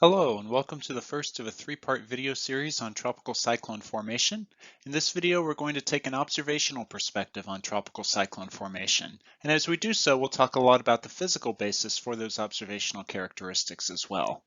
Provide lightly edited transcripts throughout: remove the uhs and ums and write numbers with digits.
Hello and welcome to the first of a three-part video series on tropical cyclone formation. In this video, we're going to take an observational perspective on tropical cyclone formation. And as we do so, we'll talk a lot about the physical basis for those observational characteristics as well.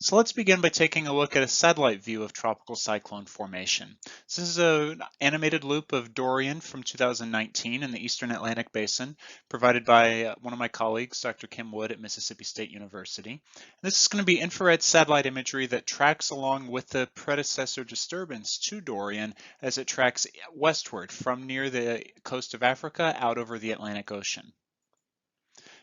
So let's begin by taking a look at a satellite view of tropical cyclone formation. This is an animated loop of Dorian from 2019 in the Eastern Atlantic Basin, provided by one of my colleagues, Dr. Kim Wood at Mississippi State University. And this is going to be infrared satellite imagery that tracks along with the predecessor disturbance to Dorian as it tracks westward from near the coast of Africa out over the Atlantic Ocean.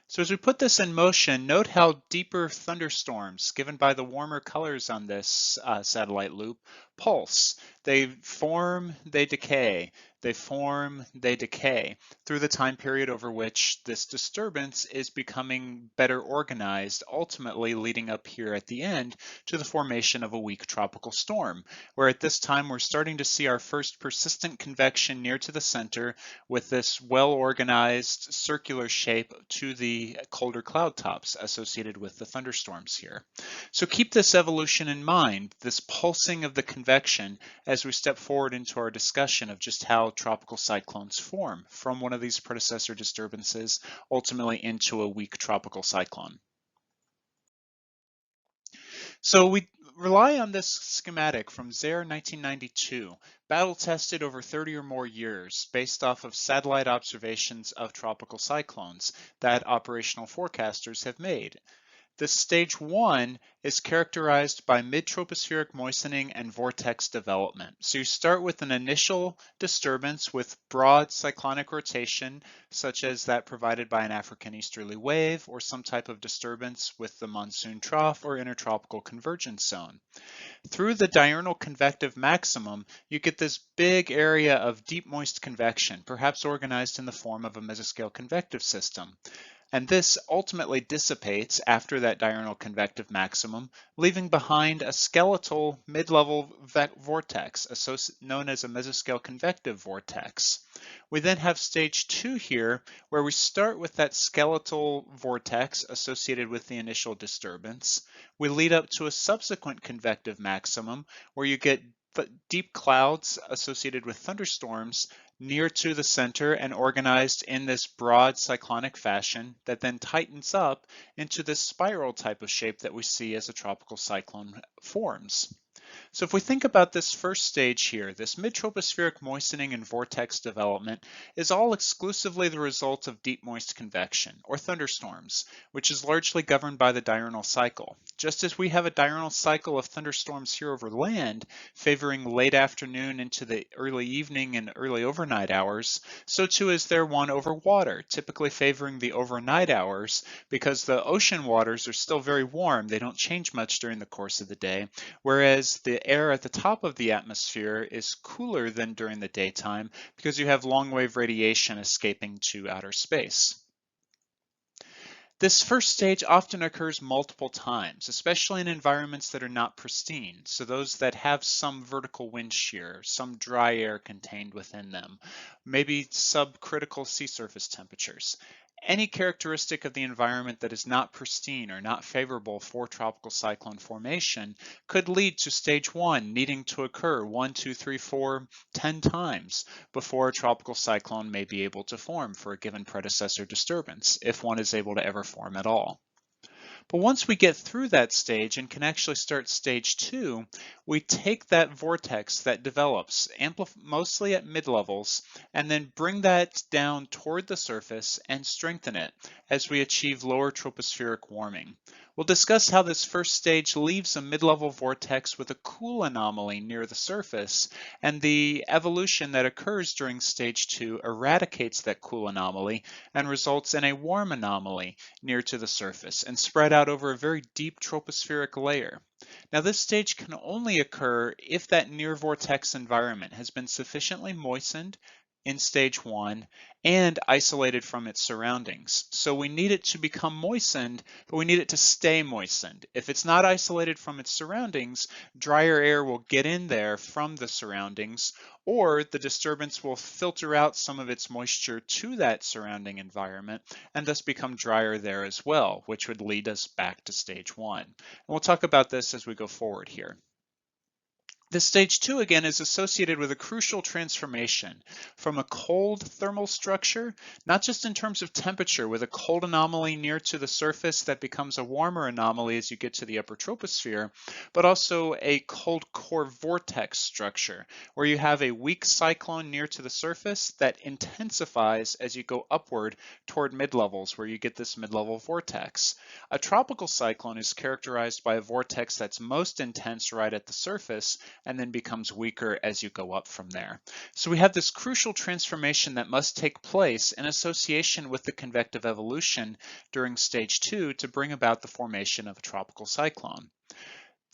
So as we put this in motion, note how deeper thunderstorms, given by the warmer colors on this satellite loop, pulse. They form, they decay. They form, they decay through the time period over which this disturbance is becoming better organized, ultimately leading up here at the end to the formation of a weak tropical storm, where at this time we're starting to see our first persistent convection near to the center with this well-organized circular shape to the colder cloud tops associated with the thunderstorms here. So keep this evolution in mind, this pulsing of the convection, as we step forward into our discussion of just how tropical cyclones form from one of these predecessor disturbances ultimately into a weak tropical cyclone. So we rely on this schematic from Zaire 1992, battle tested over 30 or more years based off of satellite observations of tropical cyclones that operational forecasters have made. This stage one is characterized by mid-tropospheric moistening and vortex development. So you start with an initial disturbance with broad cyclonic rotation, such as that provided by an African easterly wave or some type of disturbance with the monsoon trough or intertropical convergence zone. Through the diurnal convective maximum, you get this big area of deep moist convection, perhaps organized in the form of a mesoscale convective system. And this ultimately dissipates after that diurnal convective maximum, leaving behind a skeletal mid-level vortex, known as a mesoscale convective vortex. We then have stage two here, where we start with that skeletal vortex associated with the initial disturbance. We lead up to a subsequent convective maximum, where you get deep clouds associated with thunderstorms near to the center and organized in this broad cyclonic fashion that then tightens up into this spiral type of shape that we see as a tropical cyclone forms. So if we think about this first stage here, this mid-tropospheric moistening and vortex development is all exclusively the result of deep moist convection, or thunderstorms, which is largely governed by the diurnal cycle. Just as we have a diurnal cycle of thunderstorms here over land, favoring late afternoon into the early evening and early overnight hours, so too is there one over water, typically favoring the overnight hours because the ocean waters are still very warm. They don't change much during the course of the day, whereas the air at the top of the atmosphere is cooler than during the daytime because you have long wave radiation escaping to outer space. This first stage often occurs multiple times, especially in environments that are not pristine, so those that have some vertical wind shear, some dry air contained within them, maybe subcritical sea surface temperatures. Any characteristic of the environment that is not pristine or not favorable for tropical cyclone formation could lead to stage one needing to occur 1, 2, 3, 4, 10 times before a tropical cyclone may be able to form for a given predecessor disturbance, if one is able to ever form at all. But once we get through that stage and can actually start stage two, we take that vortex that develops mostly at mid-levels and then bring that down toward the surface and strengthen it as we achieve lower tropospheric warming. We'll discuss how this first stage leaves a mid-level vortex with a cool anomaly near the surface, and the evolution that occurs during stage two eradicates that cool anomaly and results in a warm anomaly near to the surface and spread out over a very deep tropospheric layer. Now this stage can only occur if that near vortex environment has been sufficiently moistened, in stage 1 and isolated from its surroundings. So we need it to become moistened, but we need it to stay moistened. If it's not isolated from its surroundings, drier air will get in there from the surroundings, or the disturbance will filter out some of its moisture to that surrounding environment and thus become drier there as well, which would lead us back to stage 1. And we'll talk about this as we go forward here. This stage 2 again is associated with a crucial transformation from a cold thermal structure, not just in terms of temperature with a cold anomaly near to the surface that becomes a warmer anomaly as you get to the upper troposphere, but also a cold core vortex structure where you have a weak cyclone near to the surface that intensifies as you go upward toward mid-levels where you get this mid-level vortex. A tropical cyclone is characterized by a vortex that's most intense right at the surface and then becomes weaker as you go up from there. So we have this crucial transformation that must take place in association with the convective evolution during stage 2 to bring about the formation of a tropical cyclone.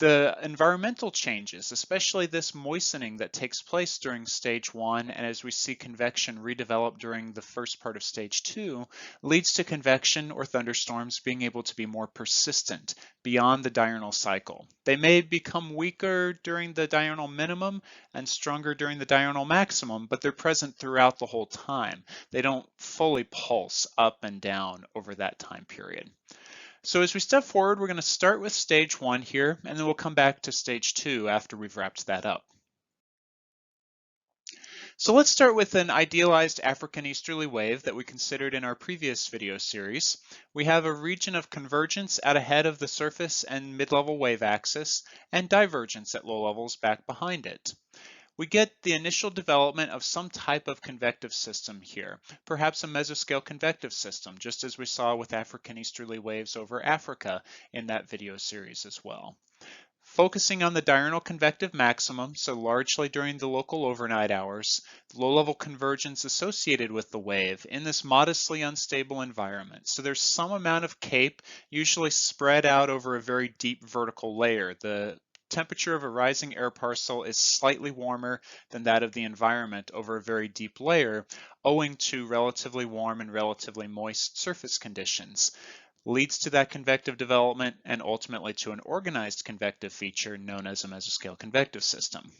The environmental changes, especially this moistening that takes place during stage 1 and as we see convection redevelop during the first part of stage 2, leads to convection or thunderstorms being able to be more persistent beyond the diurnal cycle. They may become weaker during the diurnal minimum and stronger during the diurnal maximum, but they're present throughout the whole time. They don't fully pulse up and down over that time period. So as we step forward, we're going to start with stage 1 here, and then we'll come back to stage 2 after we've wrapped that up. So let's start with an idealized African easterly wave that we considered in our previous video series. We have a region of convergence at ahead of the surface and mid-level wave axis, and divergence at low levels back behind it. We get the initial development of some type of convective system here, perhaps a mesoscale convective system, just as we saw with African easterly waves over Africa in that video series as well. Focusing on the diurnal convective maximum, so largely during the local overnight hours, low-level convergence associated with the wave in this modestly unstable environment. So there's some amount of CAPE, usually spread out over a very deep vertical layer. The temperature of a rising air parcel is slightly warmer than that of the environment over a very deep layer, owing to relatively warm and relatively moist surface conditions. Leads to that convective development and ultimately to an organized convective feature known as a mesoscale convective system.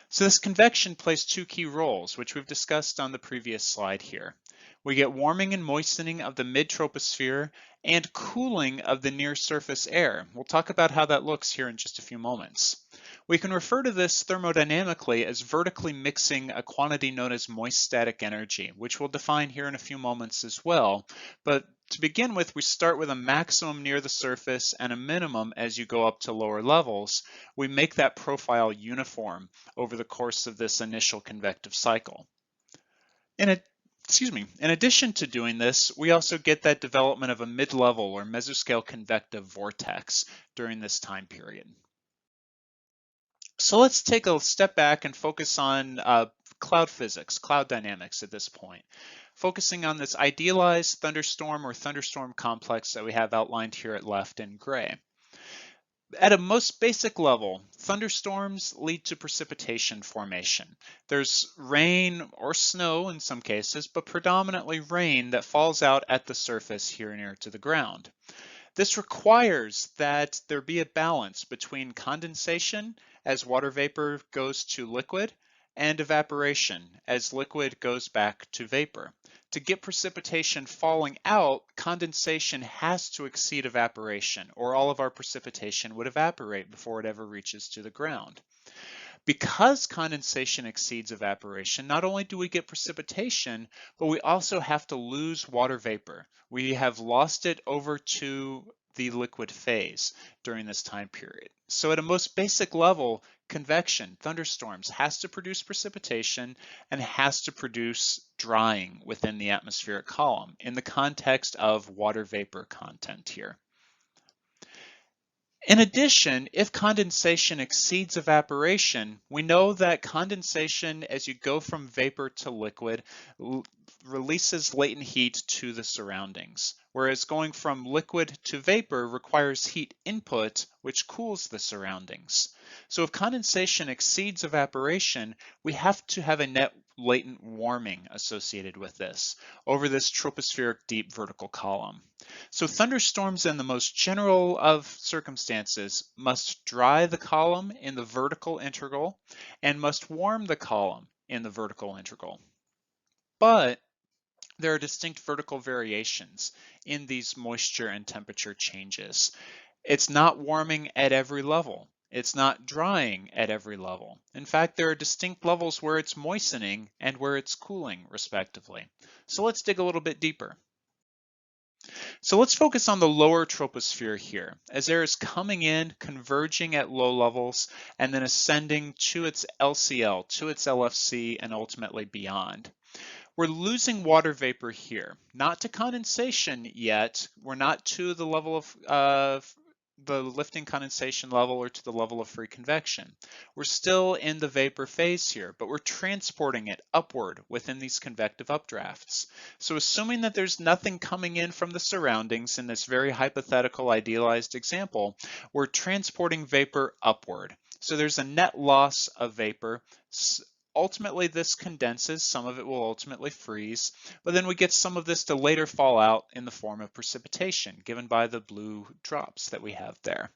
So this convection plays two key roles, which we've discussed on the previous slide here. We get warming and moistening of the mid-troposphere and cooling of the near surface air. We'll talk about how that looks here in just a few moments. We can refer to this thermodynamically as vertically mixing a quantity known as moist static energy, which we'll define here in a few moments as well. But to begin with, we start with a maximum near the surface and a minimum as you go up to lower levels. We make that profile uniform over the course of this initial convective cycle. In addition to doing this, we also get that development of a mid-level or mesoscale convective vortex during this time period. So let's take a step back and focus on cloud physics, cloud dynamics at this point, focusing on this idealized thunderstorm or thunderstorm complex that we have outlined here at left in gray. At a most basic level, thunderstorms lead to precipitation formation. There's rain or snow in some cases, but predominantly rain that falls out at the surface here near to the ground. This requires that there be a balance between condensation as water vapor goes to liquid and evaporation as liquid goes back to vapor. To get precipitation falling out, condensation has to exceed evaporation, or all of our precipitation would evaporate before it ever reaches to the ground. Because condensation exceeds evaporation, not only do we get precipitation, but we also have to lose water vapor. We have lost it over to the liquid phase during this time period. So at a most basic level, convection, thunderstorms, has to produce precipitation and has to produce drying within the atmospheric column in the context of water vapor content here. In addition, if condensation exceeds evaporation, we know that condensation, as you go from vapor to liquid, releases latent heat to the surroundings, whereas going from liquid to vapor requires heat input, which cools the surroundings. So if condensation exceeds evaporation, we have to have a net latent warming associated with this over this tropospheric deep vertical column. So thunderstorms in the most general of circumstances must dry the column in the vertical integral and must warm the column in the vertical integral. But there are distinct vertical variations in these moisture and temperature changes. It's not warming at every level. It's not drying at every level. In fact, there are distinct levels where it's moistening and where it's cooling, respectively. So let's dig a little bit deeper. So let's focus on the lower troposphere here, as air is coming in, converging at low levels, and then ascending to its LCL, to its LFC, and ultimately beyond. We're losing water vapor here, not to condensation yet. We're not to the level of the lifting condensation level or to the level of free convection. We're still in the vapor phase here, but we're transporting it upward within these convective updrafts. So assuming that there's nothing coming in from the surroundings in this very hypothetical idealized example, we're transporting vapor upward. So there's a net loss of vapor. Ultimately, this condenses, some of it will ultimately freeze, but then we get some of this to later fall out in the form of precipitation, given by the blue drops that we have there.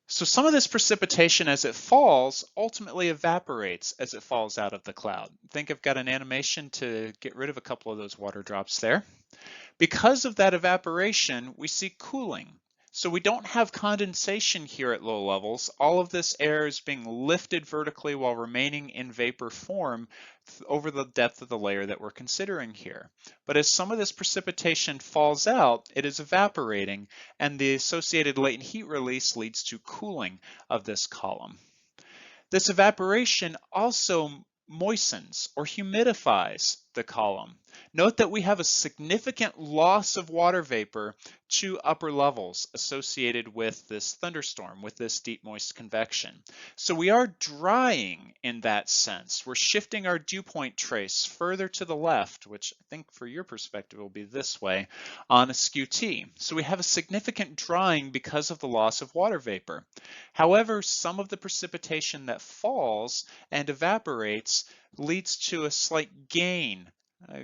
So some of this precipitation as it falls ultimately evaporates as it falls out of the cloud. I think I've got an animation to get rid of a couple of those water drops there. Because of that evaporation, we see cooling. So we don't have condensation here at low levels. All of this air is being lifted vertically while remaining in vapor form over the depth of the layer that we're considering here. But as some of this precipitation falls out, it is evaporating, and the associated latent heat release leads to cooling of this column. This evaporation also moistens or humidifies the column. Note that we have a significant loss of water vapor to upper levels associated with this thunderstorm, with this deep moist convection. So we are drying in that sense. We're shifting our dew point trace further to the left, which I think for your perspective will be this way, on a skew T. So we have a significant drying because of the loss of water vapor. However, some of the precipitation that falls and evaporates leads to a slight gain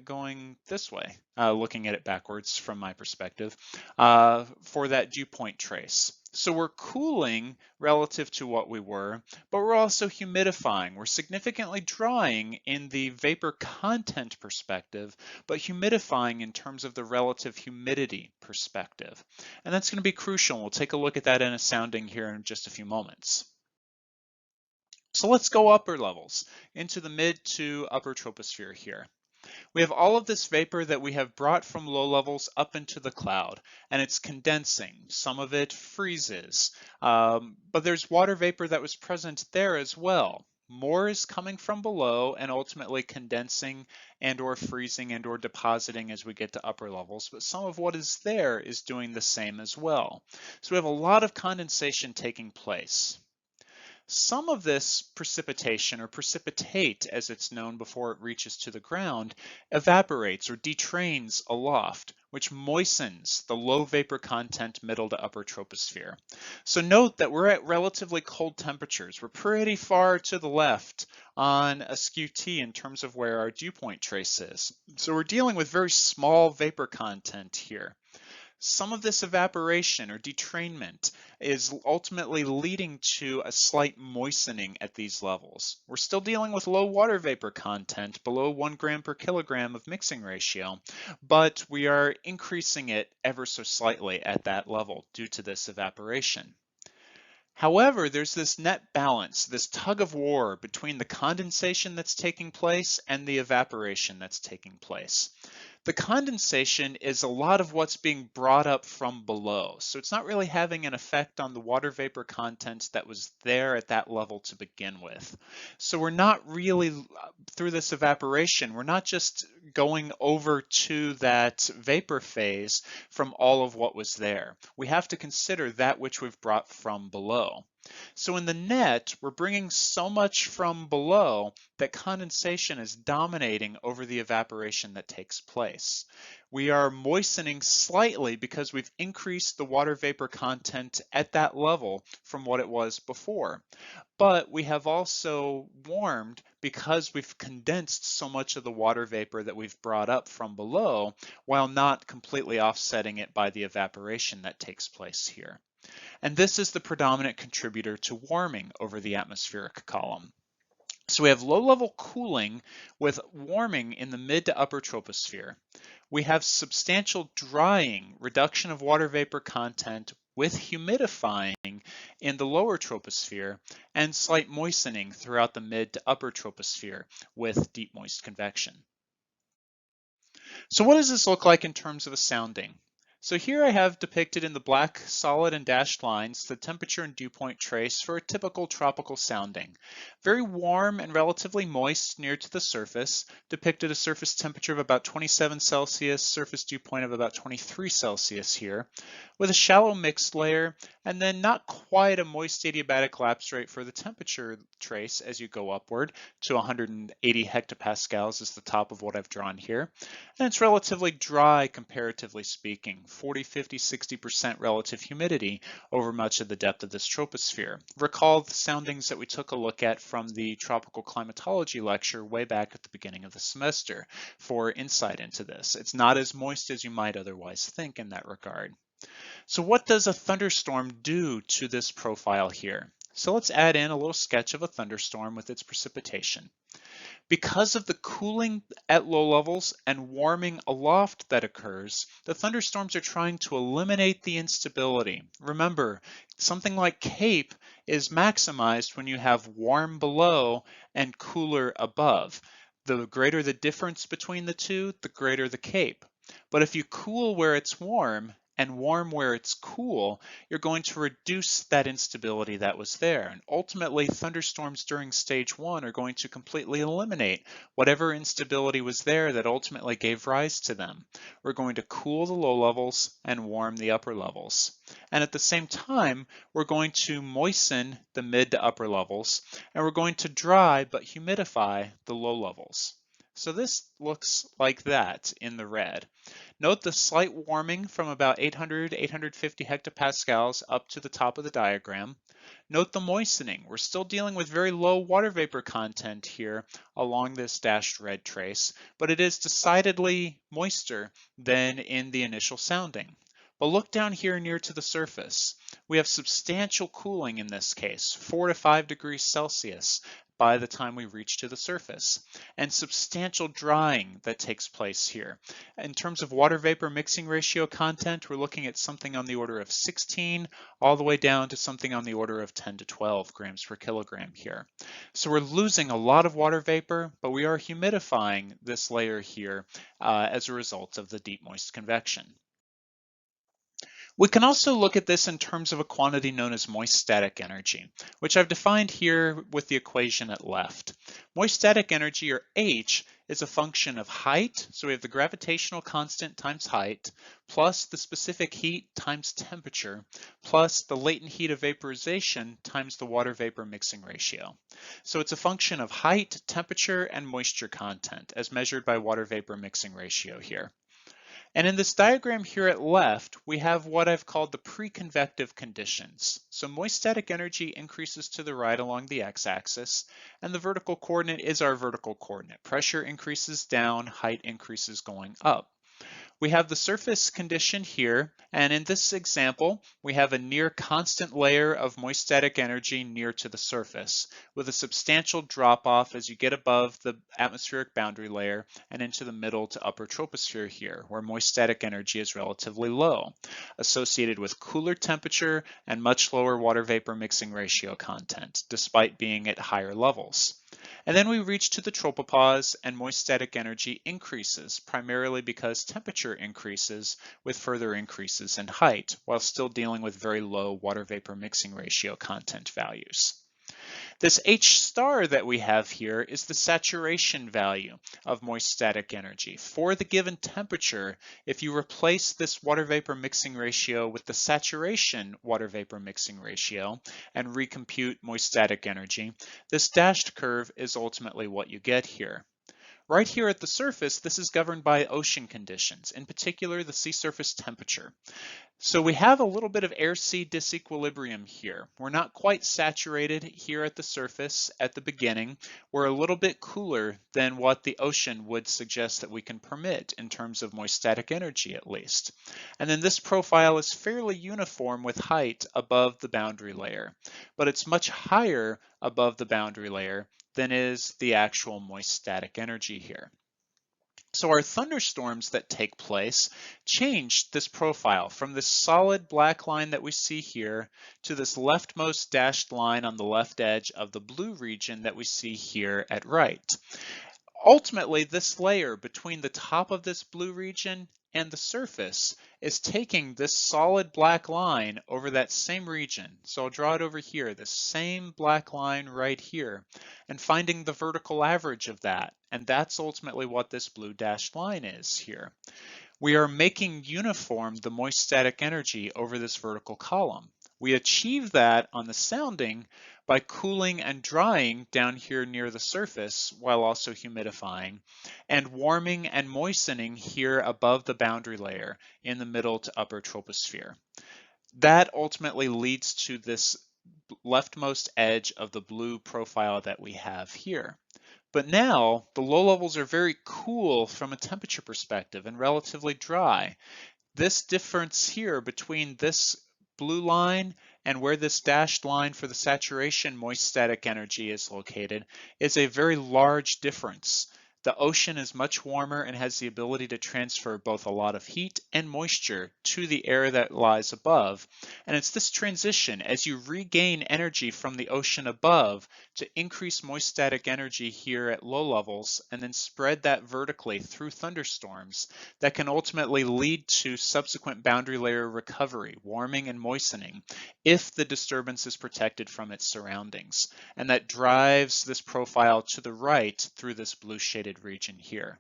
going this way, looking at it backwards from my perspective, for that dew point trace. So we're cooling relative to what we were, but we're also humidifying. We're significantly drying in the vapor content perspective, but humidifying in terms of the relative humidity perspective. And that's going to be crucial. We'll take a look at that in a sounding here in just a few moments. So let's go upper levels into the mid to upper troposphere here. We have all of this vapor that we have brought from low levels up into the cloud, and it's condensing. Some of it freezes, but there's water vapor that was present there as well. More is coming from below and ultimately condensing and or freezing and or depositing as we get to upper levels, but some of what is there is doing the same as well. So we have a lot of condensation taking place. Some of this precipitation, or precipitate as it's known before it reaches to the ground, evaporates or detrains aloft, which moistens the low vapor content middle to upper troposphere. So note that we're at relatively cold temperatures. We're pretty far to the left on a skew T in terms of where our dew point trace is. So we're dealing with very small vapor content here. Some of this evaporation or detrainment is ultimately leading to a slight moistening at these levels. We're still dealing with low water vapor content, below 1 gram per kilogram of mixing ratio, but we are increasing it ever so slightly at that level due to this evaporation. However, there's this net balance, this tug of war between the condensation that's taking place and the evaporation that's taking place. The condensation is a lot of what's being brought up from below, so it's not really having an effect on the water vapor content that was there at that level to begin with. So we're not really, through this evaporation, we're not just going over to that vapor phase from all of what was there. We have to consider that which we've brought from below. So in the net, we're bringing so much from below that condensation is dominating over the evaporation that takes place. We are moistening slightly because we've increased the water vapor content at that level from what it was before. But we have also warmed because we've condensed so much of the water vapor that we've brought up from below, while not completely offsetting it by the evaporation that takes place here. And this is the predominant contributor to warming over the atmospheric column. So we have low-level cooling with warming in the mid to upper troposphere. We have substantial drying, reduction of water vapor content with humidifying in the lower troposphere, and slight moistening throughout the mid to upper troposphere with deep moist convection. So what does this look like in terms of a sounding? So here I have depicted in the black solid and dashed lines the temperature and dew point trace for a typical tropical sounding. Very warm and relatively moist near to the surface, depicted a surface temperature of about 27 Celsius, surface dew point of about 23 Celsius here, with a shallow mixed layer, and then not quite a moist adiabatic lapse rate for the temperature trace as you go upward to 180 hectopascals is the top of what I've drawn here. And it's relatively dry comparatively speaking, 40, 50, 60% relative humidity over much of the depth of this troposphere. Recall the soundings that we took a look at from the tropical climatology lecture way back at the beginning of the semester for insight into this. It's not as moist as you might otherwise think in that regard. So what does a thunderstorm do to this profile here? So let's add in a little sketch of a thunderstorm with its precipitation. Because of the cooling at low levels and warming aloft that occurs, the thunderstorms are trying to eliminate the instability. Remember, something like CAPE is maximized when you have warm below and cooler above. The greater the difference between the two, the greater the CAPE. But if you cool where it's warm and warm where it's cool, you're going to reduce that instability that was there. And ultimately, thunderstorms during stage 1 are going to completely eliminate whatever instability was there that ultimately gave rise to them. We're going to cool the low levels and warm the upper levels. And at the same time, we're going to moisten the mid to upper levels, and we're going to dry but humidify the low levels. So this looks like that in the red. Note the slight warming from about 800, 850 hectopascals up to the top of the diagram. Note the moistening. We're still dealing with very low water vapor content here along this dashed red trace, but it is decidedly moister than in the initial sounding. But look down here near to the surface. We have substantial cooling in this case, 4 to 5 degrees Celsius by the time we reach to the surface, and substantial drying that takes place here. In terms of water vapor mixing ratio content, we're looking at something on the order of 16 all the way down to something on the order of 10 to 12 grams per kilogram here. So we're losing a lot of water vapor, but we are humidifying this layer here as a result of the deep moist convection. We can also look at this in terms of a quantity known as moist static energy, which I've defined here with the equation at left. Moist static energy, or H, is a function of height, so we have the gravitational constant times height, plus the specific heat times temperature, plus the latent heat of vaporization times the water vapor mixing ratio. So it's a function of height, temperature, and moisture content as measured by water vapor mixing ratio here. And in this diagram here at left, we have what I've called the pre-convective conditions. So moist static energy increases to the right along the x-axis, and the vertical coordinate is our vertical coordinate. Pressure increases down, height increases going up. We have the surface condition here, and in this example, we have a near constant layer of moist static energy near to the surface, with a substantial drop-off as you get above the atmospheric boundary layer and into the middle to upper troposphere here, where moist static energy is relatively low, associated with cooler temperature and much lower water vapor mixing ratio content, despite being at higher levels. And then we reach to the tropopause, and moist static energy increases, primarily because temperature increases with further increases in height, while still dealing with very low water vapor mixing ratio content values. This H star that we have here is the saturation value of moist static energy. For the given temperature, if you replace this water vapor mixing ratio with the saturation water vapor mixing ratio and recompute moist static energy, this dashed curve is ultimately what you get here. Right here at the surface, this is governed by ocean conditions, in particular the sea surface temperature. So we have a little bit of air-sea disequilibrium here. We're not quite saturated here at the surface at the beginning. We're a little bit cooler than what the ocean would suggest that we can permit in terms of moist static energy at least. And then this profile is fairly uniform with height above the boundary layer, but it's much higher above the boundary layer than is the actual moist static energy here. So our thunderstorms that take place change this profile from this solid black line that we see here to this leftmost dashed line on the left edge of the blue region that we see here at right. Ultimately, this layer between the top of this blue region and the surface is taking this solid black line over that same region. So I'll draw it over here, this same black line right here, and finding the vertical average of that. And that's ultimately what this blue dashed line is here. We are making uniform the moist static energy over this vertical column. We achieve that on the sounding by cooling and drying down here near the surface while also humidifying, and warming and moistening here above the boundary layer in the middle to upper troposphere. That ultimately leads to this leftmost edge of the blue profile that we have here. But now the low levels are very cool from a temperature perspective and relatively dry. This difference here between this blue line and where this dashed line for the saturation moist static energy is located is a very large difference. The ocean is much warmer and has the ability to transfer both a lot of heat and moisture to the air that lies above. And it's this transition as you regain energy from the ocean above to increase moist static energy here at low levels and then spread that vertically through thunderstorms that can ultimately lead to subsequent boundary layer recovery, warming and moistening, if the disturbance is protected from its surroundings. And that drives this profile to the right through this blue shaded region here.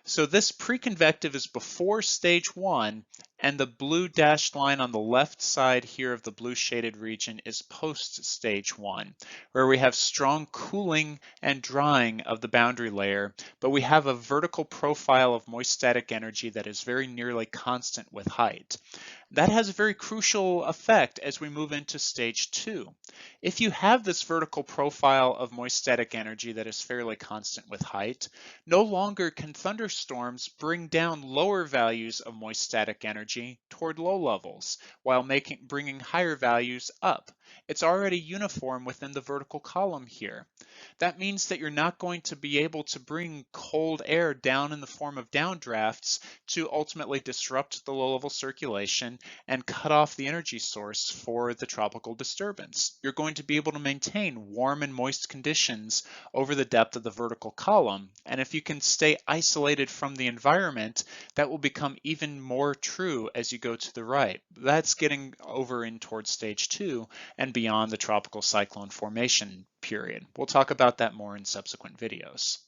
So this preconvective is before stage 1, and the blue dashed line on the left side here of the blue shaded region is post stage 1, where we have strong cooling and drying of the boundary layer, but we have a vertical profile of moist static energy that is very nearly constant with height. That has a very crucial effect as we move into stage 2. If you have this vertical profile of moist static energy that is fairly constant with height, no longer can thunderstorms bring down lower values of moist static energy toward low levels while bringing higher values up. It's already uniform within the vertical column here. That means that you're not going to be able to bring cold air down in the form of downdrafts to ultimately disrupt the low-level circulation and cut off the energy source for the tropical disturbance. You're going to be able to maintain warm and moist conditions over the depth of the vertical column, and if you can stay isolated from the environment, that will become even more true as you go to the right. That's getting over in towards stage 2 and beyond the tropical cyclone formation period. We'll talk about that more in subsequent videos.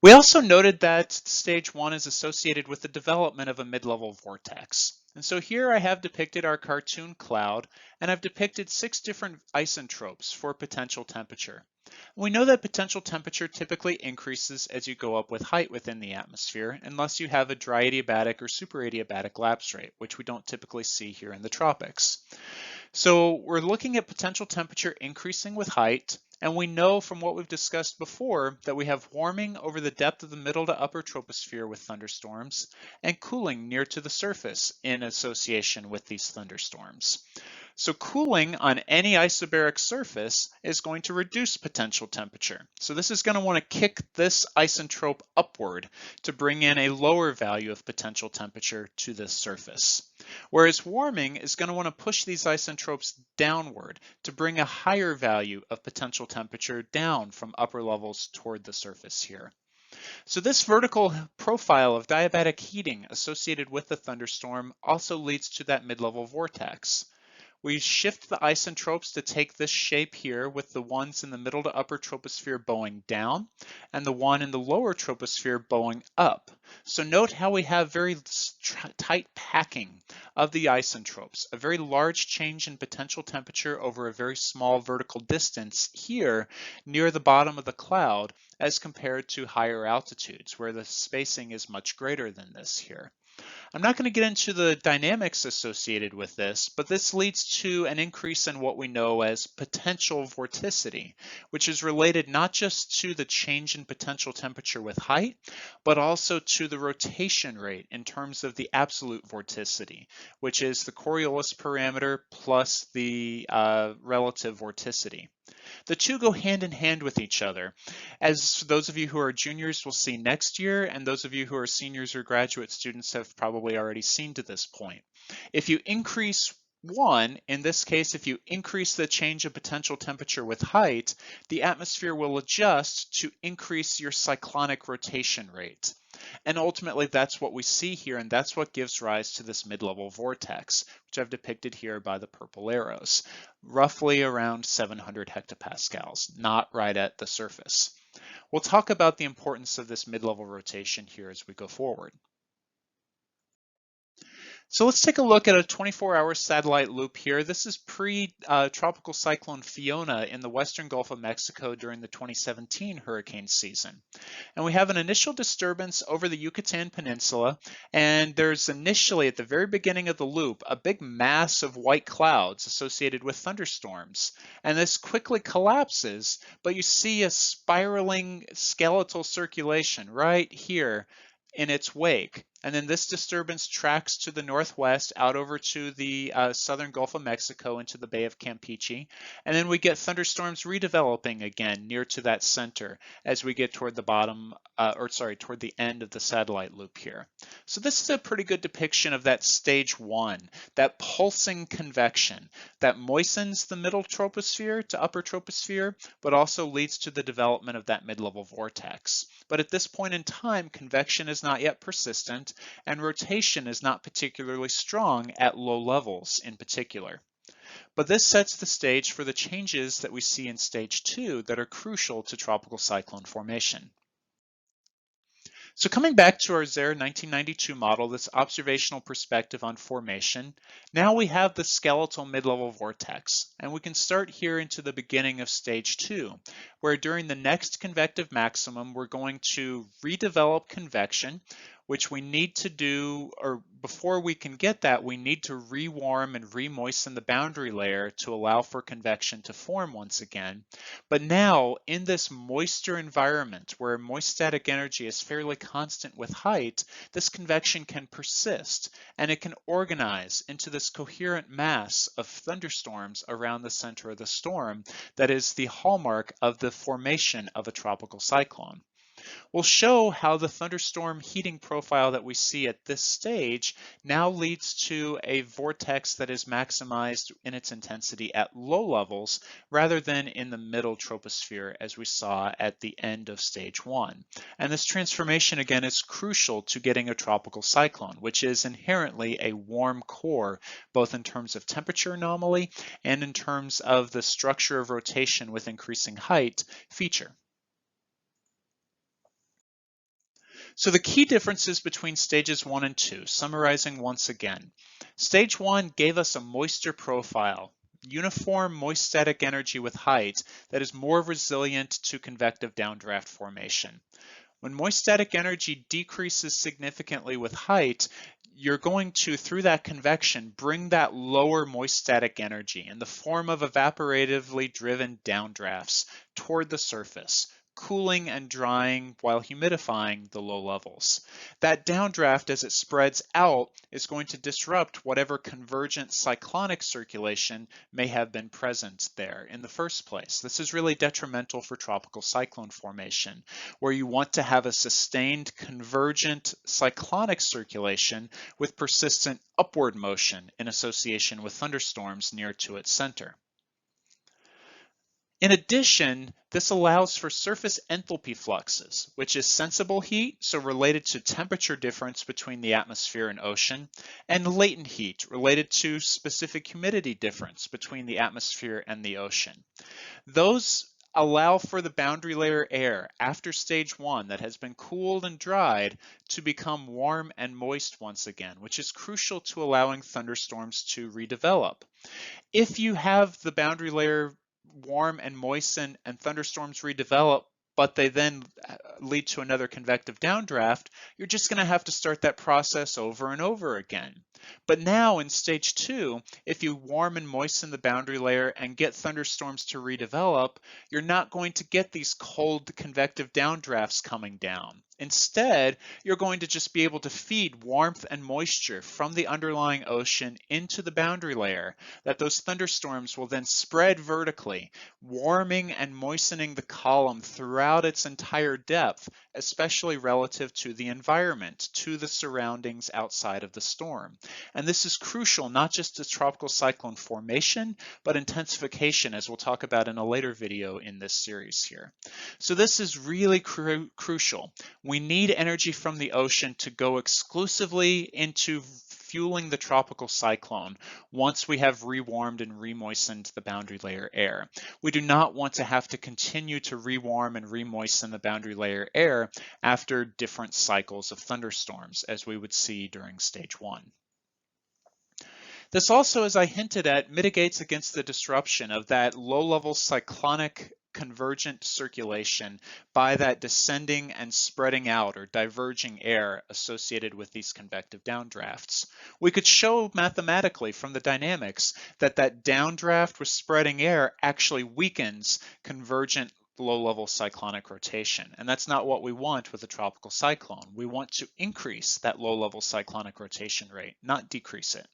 We also noted that stage 1 is associated with the development of a mid-level vortex. And so here I have depicted our cartoon cloud, and I've depicted 6 different isentropes for potential temperature. We know that potential temperature typically increases as you go up with height within the atmosphere, unless you have a dry adiabatic or superadiabatic lapse rate, which we don't typically see here in the tropics. So we're looking at potential temperature increasing with height, and we know from what we've discussed before that we have warming over the depth of the middle to upper troposphere with thunderstorms, and cooling near to the surface in association with these thunderstorms. So cooling on any isobaric surface is going to reduce potential temperature. So this is going to want to kick this isentrope upward to bring in a lower value of potential temperature to this surface. Whereas warming is going to want to push these isentropes downward to bring a higher value of potential temperature down from upper levels toward the surface here. So this vertical profile of diabatic heating associated with the thunderstorm also leads to that mid-level vortex. we shift the isotropes to take this shape here with the ones in the middle to upper troposphere bowing down and the one in the lower troposphere bowing up. So note how we have very tight packing of the isotropes, a very large change in potential temperature over a very small vertical distance here near the bottom of the cloud as compared to higher altitudes where the spacing is much greater than this here. I'm not going to get into the dynamics associated with this, but this leads to an increase in what we know as potential vorticity, which is related not just to the change in potential temperature with height, but also to the rotation rate in terms of the absolute vorticity, which is the Coriolis parameter plus the relative vorticity. The two go hand in hand with each other. As those of you who are juniors will see next year, and those of you who are seniors or graduate students have probably already seen to this point. If you increase one, in this case, if you increase the change of potential temperature with height, the atmosphere will adjust to increase your cyclonic rotation rate. And ultimately, that's what we see here, and that's what gives rise to this mid-level vortex, which I've depicted here by the purple arrows, roughly around 700 hectopascals, not right at the surface. We'll talk about the importance of this mid-level rotation here as we go forward. So let's take a look at a 24-hour satellite loop here. This is pre-tropical cyclone Fiona in the western Gulf of Mexico during the 2017 hurricane season. And we have an initial disturbance over the Yucatan Peninsula, and there's initially at the very beginning of the loop a big mass of white clouds associated with thunderstorms. And this quickly collapses, but you see a spiraling skeletal circulation right here in its wake. And then this disturbance tracks to the northwest out over to the southern Gulf of Mexico into the Bay of Campeche. And then we get thunderstorms redeveloping again near to that center as we get toward the toward the end of the satellite loop here. So this is a pretty good depiction of that stage one, that pulsing convection that moistens the middle troposphere to upper troposphere, but also leads to the development of that mid-level vortex. But at this point in time, convection is not yet persistent, and rotation is not particularly strong at low levels in particular. But this sets the stage for the changes that we see in stage two that are crucial to tropical cyclone formation. So coming back to our Zaire 1992 model, this observational perspective on formation, now we have the skeletal mid-level vortex, and we can start here into the beginning of stage two, where during the next convective maximum, we're going to redevelop convection, which we need to do, or before we can get that, we need to rewarm and remoisten the boundary layer to allow for convection to form once again. But now, in this moisture environment where moist static energy is fairly constant with height, this convection can persist, and it can organize into this coherent mass of thunderstorms around the center of the storm that is the hallmark of the formation of a tropical cyclone. We'll show how the thunderstorm heating profile that we see at this stage now leads to a vortex that is maximized in its intensity at low levels rather than in the middle troposphere as we saw at the end of stage one. And this transformation again is crucial to getting a tropical cyclone, which is inherently a warm core, both in terms of temperature anomaly and in terms of the structure of rotation with increasing height feature. So the key differences between stages 1 and 2, summarizing once again. Stage 1 gave us a moisture profile, uniform moist static energy with height that is more resilient to convective downdraft formation. When moist static energy decreases significantly with height, you're going to, through that convection, bring that lower moist static energy in the form of evaporatively driven downdrafts toward the surface, cooling and drying while humidifying the low levels. That downdraft, as it spreads out, is going to disrupt whatever convergent cyclonic circulation may have been present there in the first place. This is really detrimental for tropical cyclone formation, where you want to have a sustained convergent cyclonic circulation with persistent upward motion in association with thunderstorms near to its center. In addition, this allows for surface enthalpy fluxes, which is sensible heat, so related to temperature difference between the atmosphere and ocean, and latent heat, related to specific humidity difference between the atmosphere and the ocean. Those allow for the boundary layer air after stage 1 that has been cooled and dried to become warm and moist once again, which is crucial to allowing thunderstorms to redevelop. If you have the boundary layer warm and moisten and thunderstorms redevelop, but they then lead to another convective downdraft, you're just going to have to start that process over and over again. But now in stage 2, if you warm and moisten the boundary layer and get thunderstorms to redevelop, you're not going to get these cold convective downdrafts coming down. Instead, you're going to just be able to feed warmth and moisture from the underlying ocean into the boundary layer, that those thunderstorms will then spread vertically, warming and moistening the column throughout its entire depth, especially relative to the environment, to the surroundings outside of the storm. And this is crucial not just to tropical cyclone formation, but intensification, as we'll talk about in a later video in this series here. So this is really crucial. We need energy from the ocean to go exclusively into fueling the tropical cyclone once we have rewarmed and remoistened the boundary layer air. We do not want to have to continue to rewarm and remoisten the boundary layer air after different cycles of thunderstorms, as we would see during stage 1. This also, as I hinted at, mitigates against the disruption of that low-level cyclonic convergent circulation by that descending and spreading out or diverging air associated with these convective downdrafts. We could show mathematically from the dynamics that that downdraft with spreading air actually weakens convergent low-level cyclonic rotation. And that's not what we want with a tropical cyclone. We want to increase that low-level cyclonic rotation rate, not decrease it.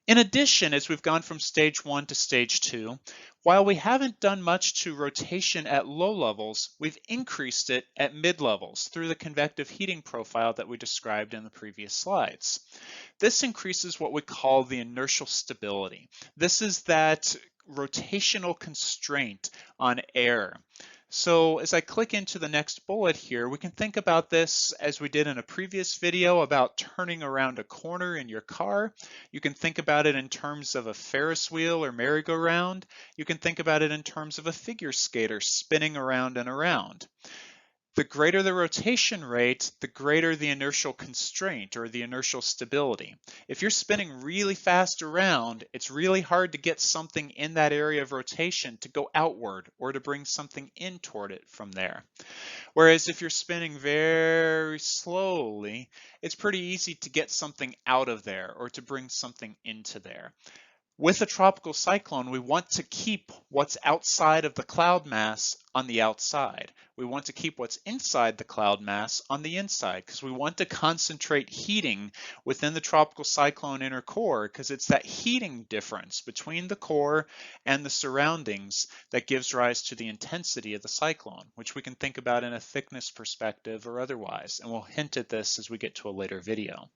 In addition, as we've gone from stage 1 to stage 2, while we haven't done much to rotation at low levels, we've increased it at mid levels through the convective heating profile that we described in the previous slides. This increases what we call the inertial stability. This is that rotational constraint on air. So as I click into the next bullet here, we can think about this as we did in a previous video about turning around a corner in your car. You can think about it in terms of a Ferris wheel or merry-go-round. You can think about it in terms of a figure skater spinning around and around. The greater the rotation rate, the greater the inertial constraint or the inertial stability. If you're spinning really fast around, it's really hard to get something in that area of rotation to go outward or to bring something in toward it from there. Whereas if you're spinning very slowly, it's pretty easy to get something out of there or to bring something into there. With a tropical cyclone, we want to keep what's outside of the cloud mass on the outside. We want to keep what's inside the cloud mass on the inside because we want to concentrate heating within the tropical cyclone inner core because it's that heating difference between the core and the surroundings that gives rise to the intensity of the cyclone, which we can think about in a thickness perspective or otherwise. And we'll hint at this as we get to a later video.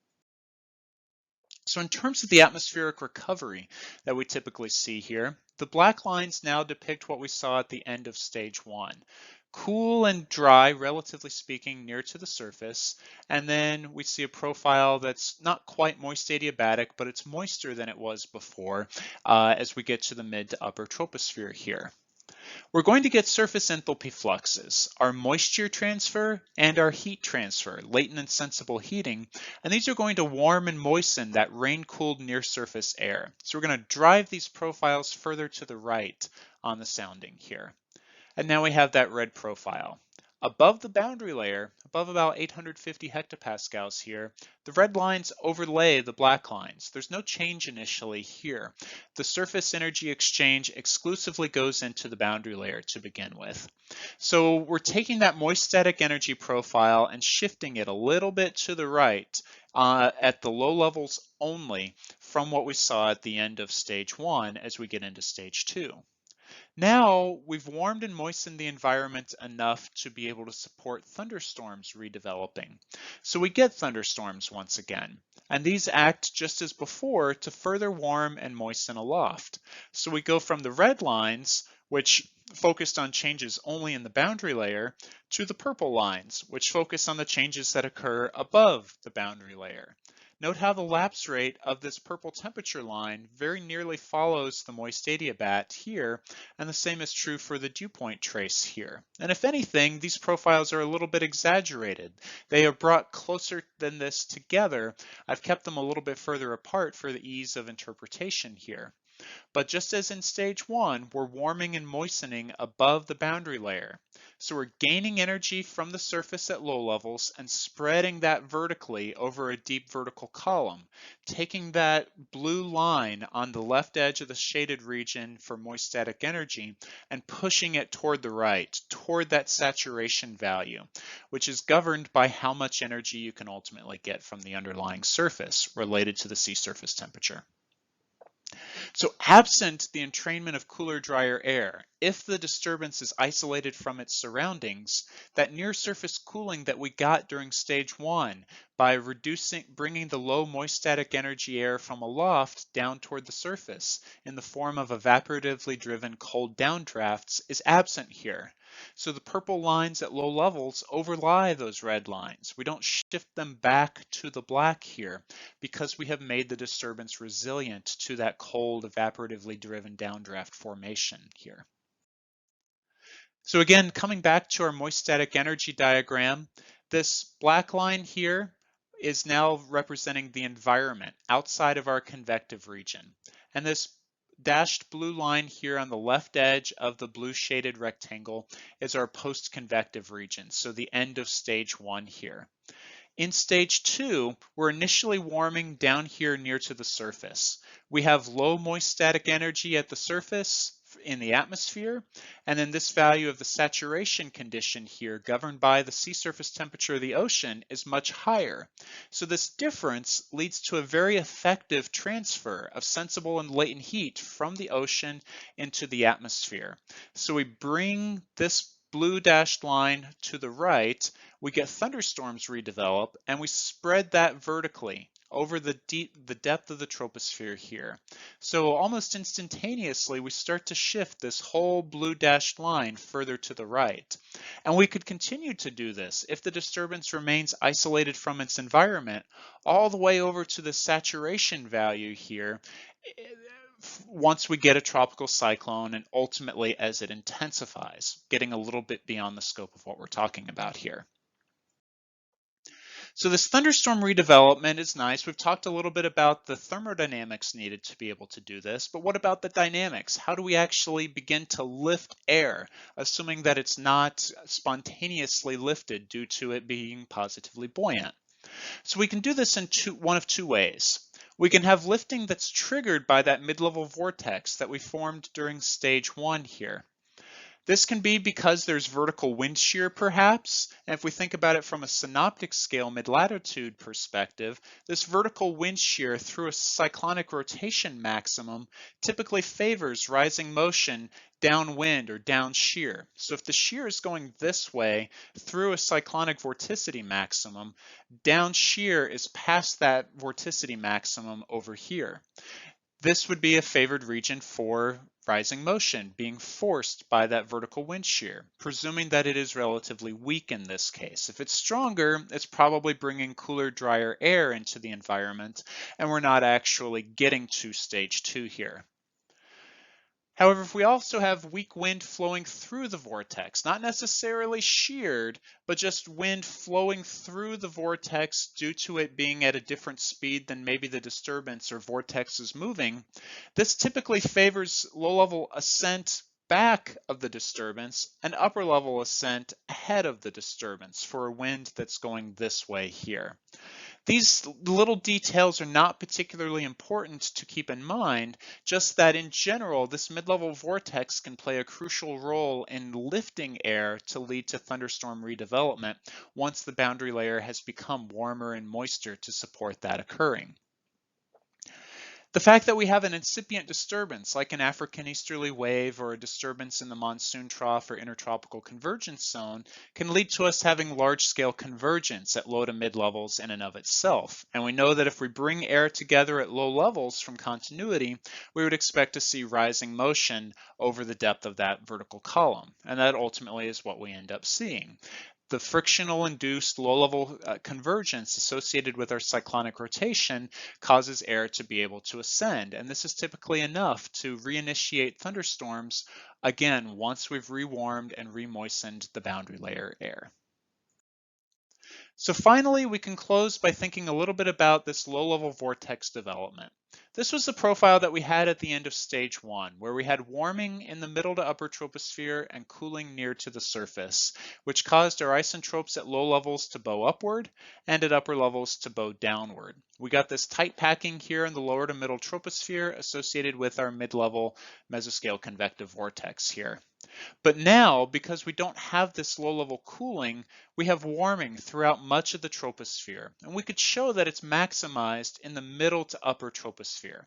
So in terms of the atmospheric recovery that we typically see here, the black lines now depict what we saw at the end of stage 1. Cool and dry, relatively speaking, near to the surface, and then we see a profile that's not quite moist adiabatic, but it's moister than it was before as we get to the mid to upper troposphere here. We're going to get surface enthalpy fluxes, our moisture transfer and our heat transfer, latent and sensible heating, and these are going to warm and moisten that rain-cooled near-surface air. So we're going to drive these profiles further to the right on the sounding here. And now we have that red profile. Above the boundary layer, above about 850 hectopascals here, the red lines overlay the black lines. There's no change initially here. The surface energy exchange exclusively goes into the boundary layer to begin with. So we're taking that moist static energy profile and shifting it a little bit to the right at the low levels only from what we saw at the end of stage 1 as we get into stage 2. Now we've warmed and moistened the environment enough to be able to support thunderstorms redeveloping. So we get thunderstorms once again, and these act just as before to further warm and moisten aloft. So we go from the red lines, which focused on changes only in the boundary layer, to the purple lines, which focus on the changes that occur above the boundary layer. Note how the lapse rate of this purple temperature line very nearly follows the moist adiabat here, and the same is true for the dew point trace here. And if anything, these profiles are a little bit exaggerated. They are brought closer than this together. I've kept them a little bit further apart for the ease of interpretation here. But just as in stage 1, we're warming and moistening above the boundary layer. So we're gaining energy from the surface at low levels and spreading that vertically over a deep vertical column, taking that blue line on the left edge of the shaded region for moist static energy and pushing it toward the right, toward that saturation value, which is governed by how much energy you can ultimately get from the underlying surface related to the sea surface temperature. So absent the entrainment of cooler, drier air, if the disturbance is isolated from its surroundings, that near surface cooling that we got during stage 1 by bringing the low moist static energy air from aloft down toward the surface in the form of evaporatively driven cold downdrafts is absent here. So the purple lines at low levels overlie those red lines. We don't shift them back to the black here because we have made the disturbance resilient to that cold evaporatively driven downdraft formation here. So again, coming back to our moist static energy diagram, this black line here is now representing the environment outside of our convective region. And this dashed blue line here on the left edge of the blue shaded rectangle is our post-convective region, so the end of stage 1 here. In stage 2, we're initially warming down here near to the surface. We have low moist static energy at the surface in the atmosphere, and then this value of the saturation condition here, governed by the sea surface temperature of the ocean, is much higher. So this difference leads to a very effective transfer of sensible and latent heat from the ocean into the atmosphere. So we bring this blue dashed line to the right, we get thunderstorms redevelop, and we spread that vertically over the depth of the troposphere here. So almost instantaneously, we start to shift this whole blue dashed line further to the right. And we could continue to do this if the disturbance remains isolated from its environment all the way over to the saturation value here once we get a tropical cyclone and ultimately as it intensifies, getting a little bit beyond the scope of what we're talking about here. So this thunderstorm redevelopment is nice. We've talked a little bit about the thermodynamics needed to be able to do this, but what about the dynamics? How do we actually begin to lift air, assuming that it's not spontaneously lifted due to it being positively buoyant? So we can do this in one of two ways. We can have lifting that's triggered by that mid-level vortex that we formed during stage 1 here. This can be because there's vertical wind shear perhaps, and if we think about it from a synoptic scale mid-latitude perspective, this vertical wind shear through a cyclonic rotation maximum typically favors rising motion downwind or down shear. So if the shear is going this way through a cyclonic vorticity maximum, down shear is past that vorticity maximum over here. This would be a favored region for rising motion being forced by that vertical wind shear, presuming that it is relatively weak in this case. If it's stronger, it's probably bringing cooler, drier air into the environment, and we're not actually getting to stage 2 here. However, if we also have weak wind flowing through the vortex, not necessarily sheared, but just wind flowing through the vortex due to it being at a different speed than maybe the disturbance or vortex is moving, this typically favors low-level ascent back of the disturbance and upper-level ascent ahead of the disturbance for a wind that's going this way here. These little details are not particularly important to keep in mind, just that in general, this mid-level vortex can play a crucial role in lifting air to lead to thunderstorm redevelopment once the boundary layer has become warmer and moister to support that occurring. The fact that we have an incipient disturbance like an African easterly wave or a disturbance in the monsoon trough or intertropical convergence zone can lead to us having large-scale convergence at low to mid levels in and of itself. And we know that if we bring air together at low levels from continuity, we would expect to see rising motion over the depth of that vertical column. And that ultimately is what we end up seeing. The frictional induced low-level convergence associated with our cyclonic rotation causes air to be able to ascend. And this is typically enough to reinitiate thunderstorms, again, once we've rewarmed and remoistened the boundary layer air. So finally, we can close by thinking a little bit about this low-level vortex development. This was the profile that we had at the end of stage 1, where we had warming in the middle to upper troposphere and cooling near to the surface, which caused our isotropes at low levels to bow upward and at upper levels to bow downward. We got this tight packing here in the lower to middle troposphere associated with our mid-level mesoscale convective vortex here. But now, because we don't have this low-level cooling, we have warming throughout much of the troposphere, and we could show that it's maximized in the middle to upper troposphere.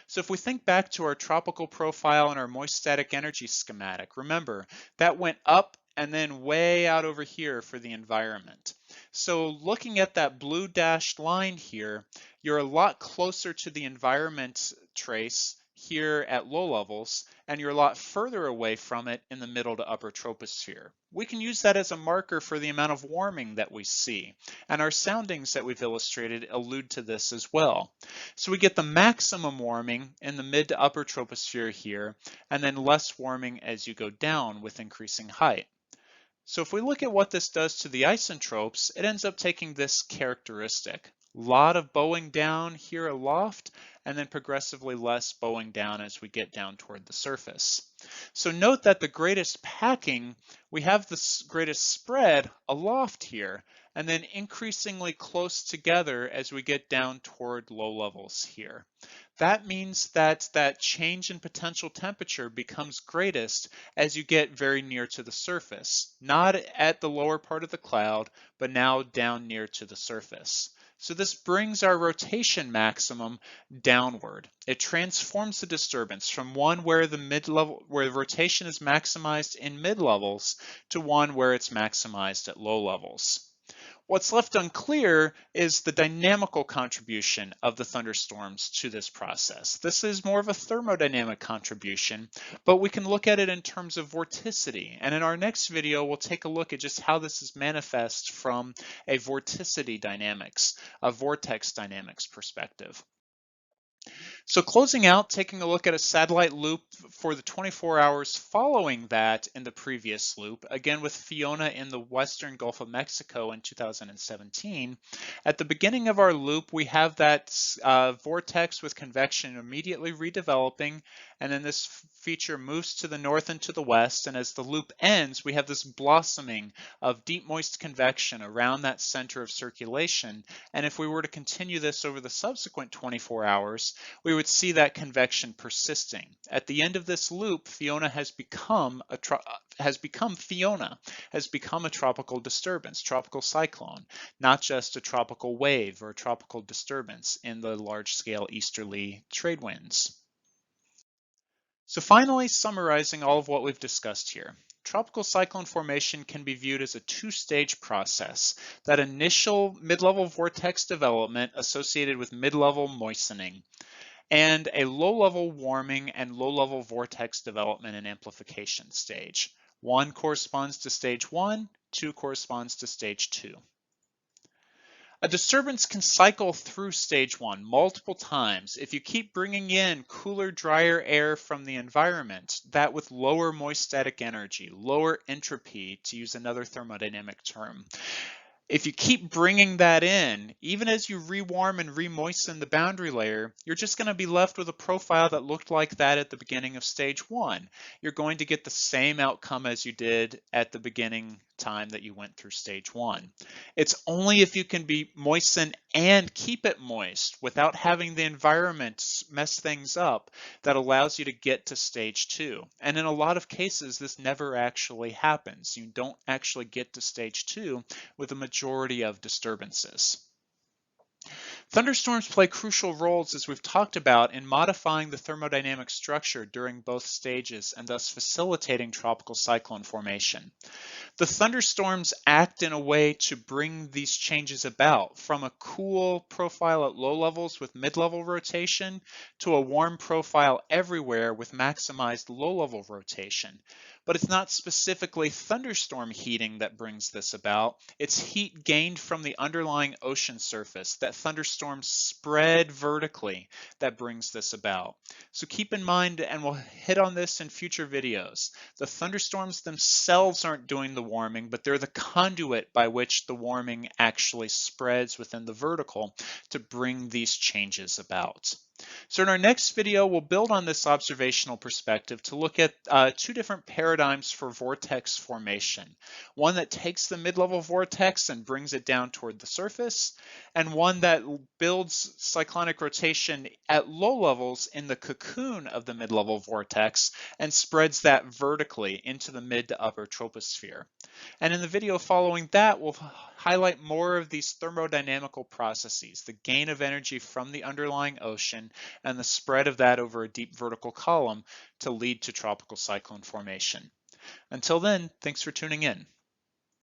So if we think back to our tropical profile and our moist static energy schematic, remember, that went up and then way out over here for the environment. So looking at that blue dashed line here, you're a lot closer to the environment trace here at low levels, and you're a lot further away from it in the middle to upper troposphere. We can use that as a marker for the amount of warming that we see, and our soundings that we've illustrated allude to this as well. So we get the maximum warming in the mid to upper troposphere here, and then less warming as you go down with increasing height. So if we look at what this does to the isotropes, it ends up taking this characteristic. A lot of bowing down here aloft, and then progressively less bowing down as we get down toward the surface. So note that the greatest packing, we have the greatest spread aloft here, and then increasingly close together as we get down toward low levels here. That means that that change in potential temperature becomes greatest as you get very near to the surface, not at the lower part of the cloud, but now down near to the surface. So this brings our rotation maximum downward. It transforms the disturbance from one where the rotation is maximized in mid levels to one where it's maximized at low levels. What's left unclear is the dynamical contribution of the thunderstorms to this process. This is more of a thermodynamic contribution, but we can look at it in terms of vorticity. And in our next video, we'll take a look at just how this is manifest from a vorticity dynamics, a vortex dynamics perspective. So closing out, taking a look at a satellite loop for the 24 hours following that in the previous loop, again with Fiona in the western Gulf of Mexico in 2017. At the beginning of our loop, we have that vortex with convection immediately redeveloping, and then this feature moves to the north and to the west, and as the loop ends, we have this blossoming of deep moist convection around that center of circulation, and if we were to continue this over the subsequent 24 hours, we would see that convection persisting. At the end of this loop, Fiona has become a tropical disturbance, tropical cyclone, not just a tropical wave or a tropical disturbance in the large-scale easterly trade winds. So finally, summarizing all of what we've discussed here. Tropical cyclone formation can be viewed as a two-stage process. That initial mid-level vortex development associated with mid-level moistening, and a low-level warming and low-level vortex development and amplification stage. 1 corresponds to stage 1, 2 corresponds to stage 2. A disturbance can cycle through stage 1 multiple times if you keep bringing in cooler, drier air from the environment, that with lower moist static energy, lower entropy, to use another thermodynamic term. If you keep bringing that in, even as you rewarm and remoisten the boundary layer, you're just going to be left with a profile that looked like that at the beginning of stage 1. You're going to get the same outcome as you did at the beginning time that you went through stage 1. It's only if you can be moisten and keep it moist without having the environment mess things up that allows you to get to stage 2. And in a lot of cases, this never actually happens. You don't actually get to stage 2 with a majority of disturbances. Thunderstorms play crucial roles, as we've talked about, in modifying the thermodynamic structure during both stages and thus facilitating tropical cyclone formation. The thunderstorms act in a way to bring these changes about, from a cool profile at low levels with mid-level rotation to a warm profile everywhere with maximized low-level rotation. But it's not specifically thunderstorm heating that brings this about. It's heat gained from the underlying ocean surface that thunderstorms spread vertically that brings this about. So keep in mind, and we'll hit on this in future videos, the thunderstorms themselves aren't doing the warming, but they're the conduit by which the warming actually spreads within the vertical to bring these changes about. So in our next video, we'll build on this observational perspective to look at two different paradigms for vortex formation. One that takes the mid-level vortex and brings it down toward the surface, and one that builds cyclonic rotation at low levels in the cocoon of the mid-level vortex and spreads that vertically into the mid to upper troposphere. And in the video following that, we'll highlight more of these thermodynamical processes, the gain of energy from the underlying ocean and the spread of that over a deep vertical column to lead to tropical cyclone formation. Until then, thanks for tuning in.